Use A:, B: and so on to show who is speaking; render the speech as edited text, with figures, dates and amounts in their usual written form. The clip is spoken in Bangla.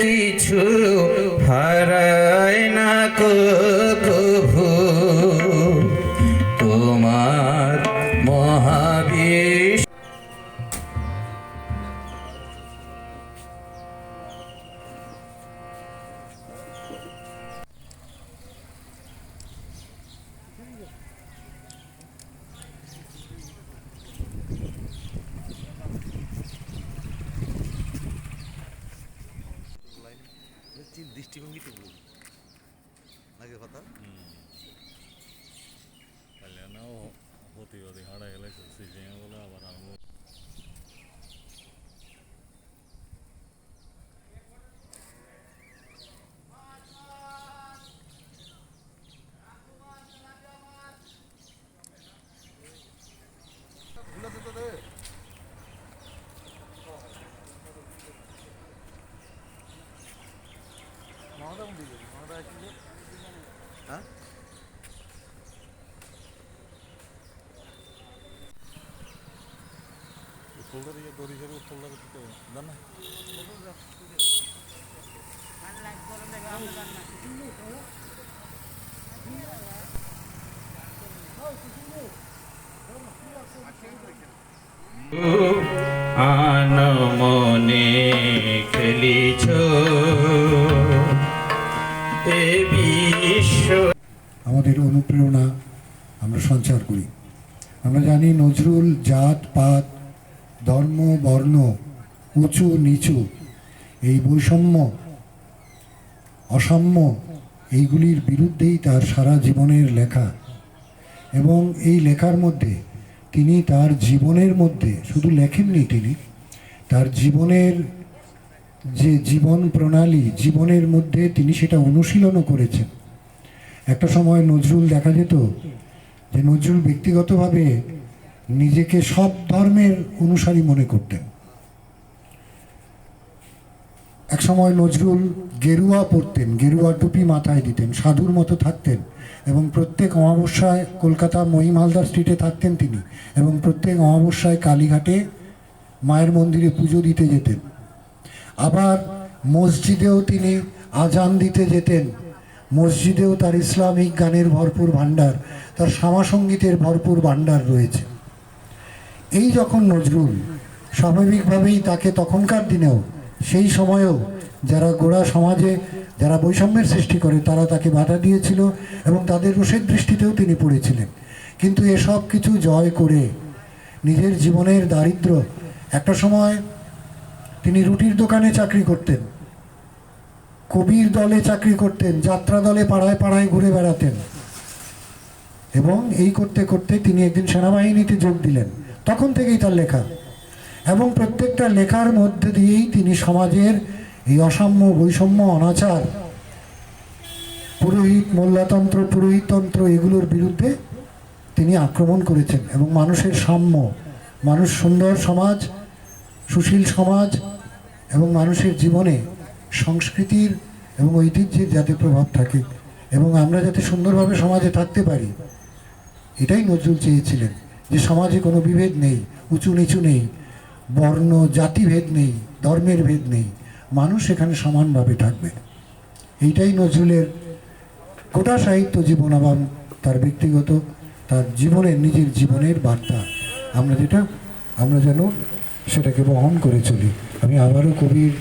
A: কিছু হারায় না কভু তোমার মহাবিশ।
B: দৃষ্টিভঙ্গিতে ভুল আগে কথা
C: ಕಲ್ಯಾಣವು ಹೋಗ್ತೀವಿ ಹಾಡಾಗೆಲ್ಲ ಸಿಜಿಗಳು আবার আরম্ভ
B: হ্যাঁ
C: উত্তলটা দিয়ে দড়ি হিসেবে উত্তলটা দিতে জান না
A: আনমনে খেলিছ এ বিশ্ব।
D: আমাদের অনুপ্রেরণা আমরা সঞ্চার করি। আমরা জানি নজরুল জাত পাত ধর্ম বর্ণ উঁচু নিচু এই বৈষম্য অসাম্য এইগুলির বিরুদ্ধেই তার সারা জীবনের লেখা, এবং এই লেখার মধ্যে তিনি তার জীবনের মধ্যে শুধু লেখেননি, তিনি তার জীবনের যে জীবন প্রণালী জীবনের মধ্যে তিনি সেটা অনুশীলনও করেছেন। একটা সময় নজরুল দেখা যেত যে নজরুল ব্যক্তিগতভাবে নিজেকে সব ধর্মের অনুসারী মনে করতেন। এক সময় নজরুল গেরুয়া পরতেন, গেরুয়া টুপি মাথায় দিতেন, সাধুর মতো থাকতেন, এবং প্রত্যেক অমাবস্যায় কলকাতা মহিম হালদার স্ট্রিটে থাকতেন তিনি, এবং প্রত্যেক অমাবস্যায় কালীঘাটে মায়ের মন্দিরে পুজো দিতে যেতেন। আবার মসজিদেও তিনি আজান দিতে যেতেন, মসজিদেও তার ইসলামিক গানের ভরপুর ভাণ্ডার, তার শ্যামাসঙ্গীতের ভরপুর ভাণ্ডার রয়েছে। এই যখন নজরুল, স্বাভাবিকভাবেই তাকে তখনকার দিনেও সেই সময়েও যারা গোড়া সমাজে যারা বৈষম্যের সৃষ্টি করে তারা তাকে বাধা দিয়েছিল এবং তাদের রোষের দৃষ্টিতেও তিনি পড়েছিলেন। কিন্তু এসব কিছু জয় করে নিজের জীবনের দারিদ্র্য, একটা সময় তিনি রুটির দোকানে চাকরি করতেন, কবির দলে চাকরি করতেন, যাত্রা দলে পাড়ায় পাড়ায় ঘুরে বেড়াতেন, এবং এই করতে করতে তিনি একদিন সেনাবাহিনীতে যোগ দিলেন। তখন থেকেই তার লেখা, এবং প্রত্যেকটা লেখার মধ্যে দিয়েই তিনি সমাজের এই অসাম্য বৈষম্য অনাচার পুরোহিত মোল্লাতন্ত্র পুরোহিততন্ত্র এগুলোর বিরুদ্ধে তিনি আক্রমণ করেছেন, এবং মানুষের সাম্য, মানুষ সুন্দর সমাজ সুশীল সমাজ এবং মানুষের জীবনে সংস্কৃতির এবং ঐতিহ্যের যাতে প্রভাব থাকে এবং আমরা যাতে সুন্দরভাবে সমাজে থাকতে পারি, এটাই নজরুল চেয়েছিলেন। যে সমাজে কোনো বিভেদ নেই, উঁচু নিচু নেই, বর্ণ জাতিভেদ নেই, ধর্মের ভেদ নেই, মানুষ এখানে সমানভাবে থাকবে। এইটাই নজরুলের গোটা সাহিত্য জীবন এবং তার ব্যক্তিগত তার জীবনের নিজের জীবনের বার্তা আমরা যেন সেটাকে বহন করে চলি। আমি আবারও কবির